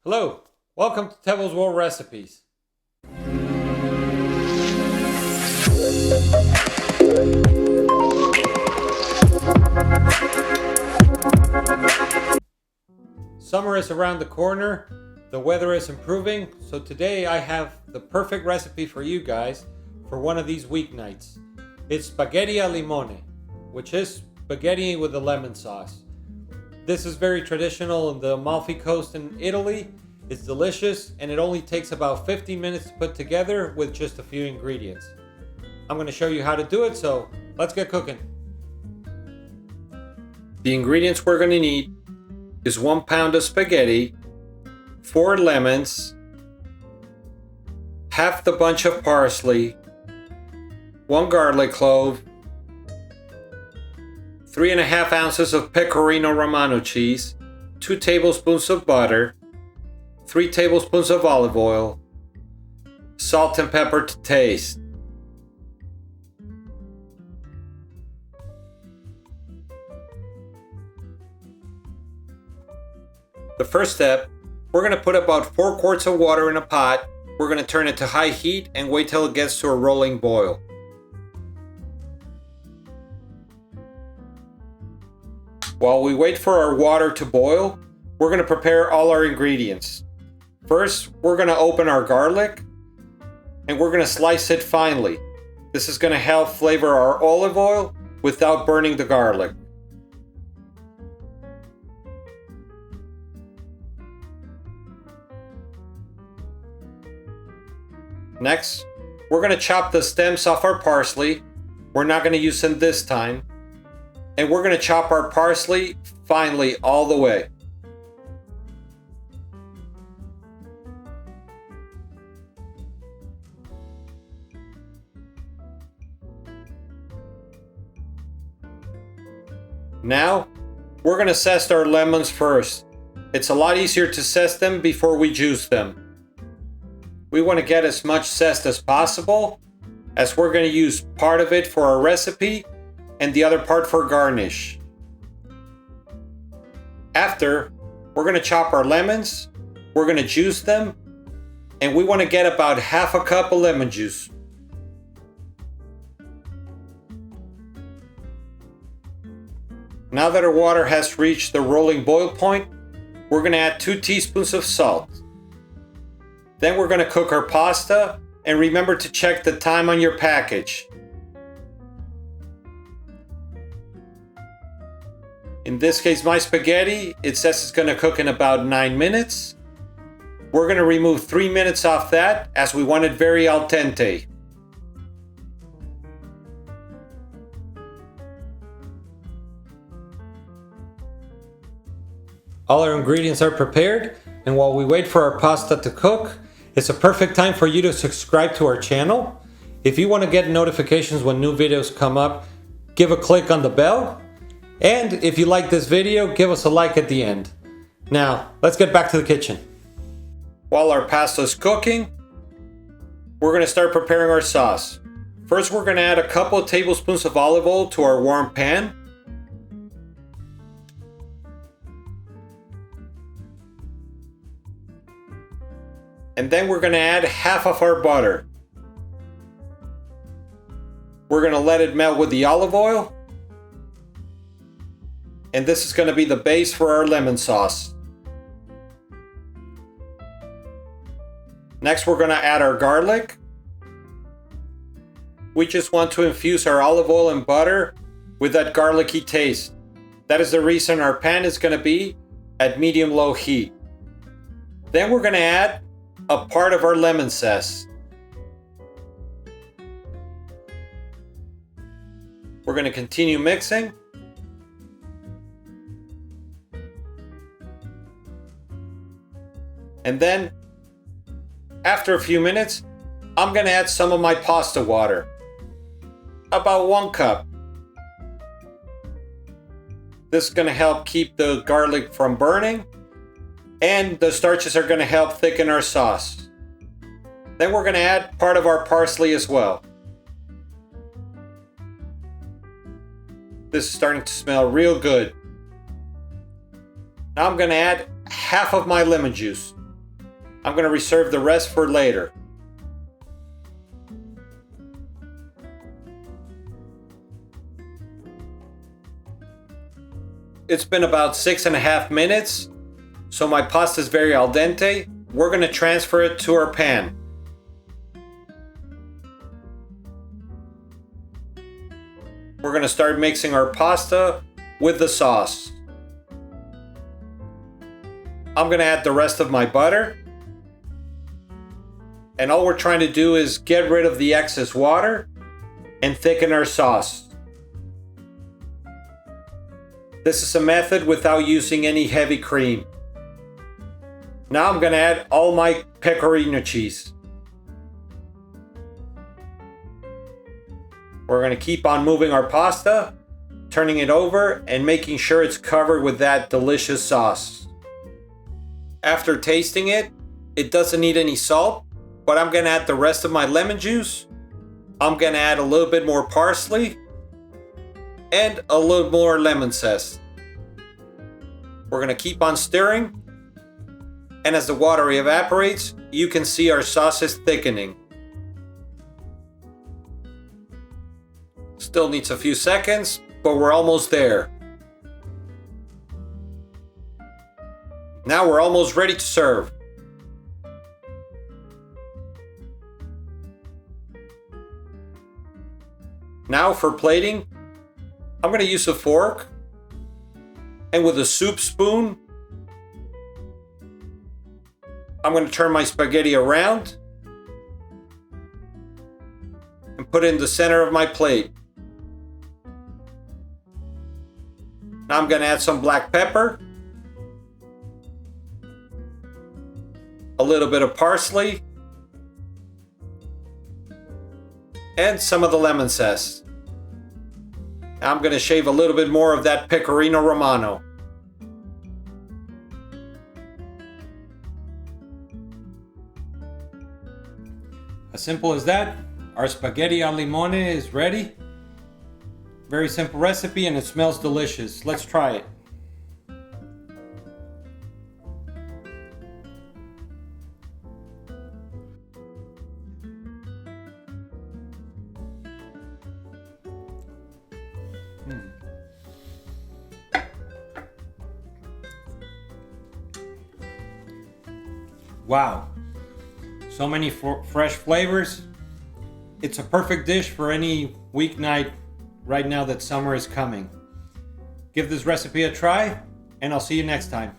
Hello, welcome to Tevel's World Recipes. Summer is around the corner, the weather is improving, so today I have the perfect recipe for you guys for one of these weeknights. It's Spaghetti al Limone, which is spaghetti with a lemon sauce. This is very traditional in the Amalfi Coast in Italy. It's delicious and it only takes about 15 minutes to put together with just a few ingredients. I'm going to show you how to do it, so let's get cooking. The ingredients we're going to need is 1 pound of spaghetti, 4 lemons, half the bunch of parsley, 1 garlic clove, 3.5 ounces of pecorino romano cheese, 2 tablespoons of butter, 3 tablespoons of olive oil, salt and pepper to taste. The first step, we're going to put about 4 quarts of water in a pot. We're going to turn it to high heat and wait till it gets to a rolling boil. While we wait for our water to boil, we're going to prepare all our ingredients. First, we're going to open our garlic and we're going to slice it finely. This is going to help flavor our olive oil without burning the garlic. Next, we're going to chop the stems off our parsley. We're not going to use them this time. And we're going to chop our parsley finely all the way. Now, we're going to zest our lemons first. It's a lot easier to zest them before we juice them. We want to get as much zest as possible, as we're going to use part of it for our recipe and the other part for garnish. After, we're going to chop our lemons, we're going to juice them, and we want to get about half a cup of lemon juice. Now that our water has reached the rolling boil point, we're going to add 2 teaspoons of salt. Then we're going to cook our pasta, and remember to check the time on your package. In this case, my spaghetti, it says it's going to cook in about 9 minutes. We're going to remove 3 minutes off that as we want it very al dente. All our ingredients are prepared, and while we wait for our pasta to cook, it's a perfect time for you to subscribe to our channel. If you want to get notifications when new videos come up, give a click on the bell. And if you like this video, give us a like at the end. Now, let's get back to the kitchen. While our pasta is cooking, we're going to start preparing our sauce. First, we're going to add a couple of tablespoons of olive oil to our warm pan. And then we're going to add half of our butter. We're going to let it melt with the olive oil. And this is going to be the base for our lemon sauce. Next, we're going to add our garlic. We just want to infuse our olive oil and butter with that garlicky taste. That is the reason our pan is going to be at medium-low heat. Then we're going to add a part of our lemon zest. We're going to continue mixing. And then, after a few minutes, I'm going to add some of my pasta water. About 1 cup. This is going to help keep the garlic from burning. And the starches are going to help thicken our sauce. Then we're going to add part of our parsley as well. This is starting to smell real good. Now I'm going to add half of my lemon juice. I'm going to reserve the rest for later. It's been about 6.5 minutes, so my pasta is very al dente. We're going to transfer it to our pan. We're going to start mixing our pasta with the sauce. I'm going to add the rest of my butter. And all we're trying to do is get rid of the excess water and thicken our sauce. This is a method without using any heavy cream. Now I'm going to add all my pecorino cheese. We're going to keep on moving our pasta, turning it over and making sure it's covered with that delicious sauce. After tasting it, it doesn't need any salt, but I'm going to add the rest of my lemon juice. I'm going to add a little bit more parsley and a little more lemon zest. We're going to keep on stirring, and as the water evaporates, you can see our sauce is thickening. Still needs a few seconds, but we're almost there. Now we're almost ready to serve. Now for plating, I'm going to use a fork, and with a soup spoon, I'm going to turn my spaghetti around and put it in the center of my plate. Now I'm going to add some black pepper, a little bit of parsley, and some of the lemon zest. Now I'm going to shave a little bit more of that pecorino romano. As simple as that, our spaghetti al limone is ready. Very simple recipe and it smells delicious. Let's try it. Wow, so many fresh flavors. It's a perfect dish for any weeknight right now that summer is coming. Give this recipe a try, and I'll see you next time.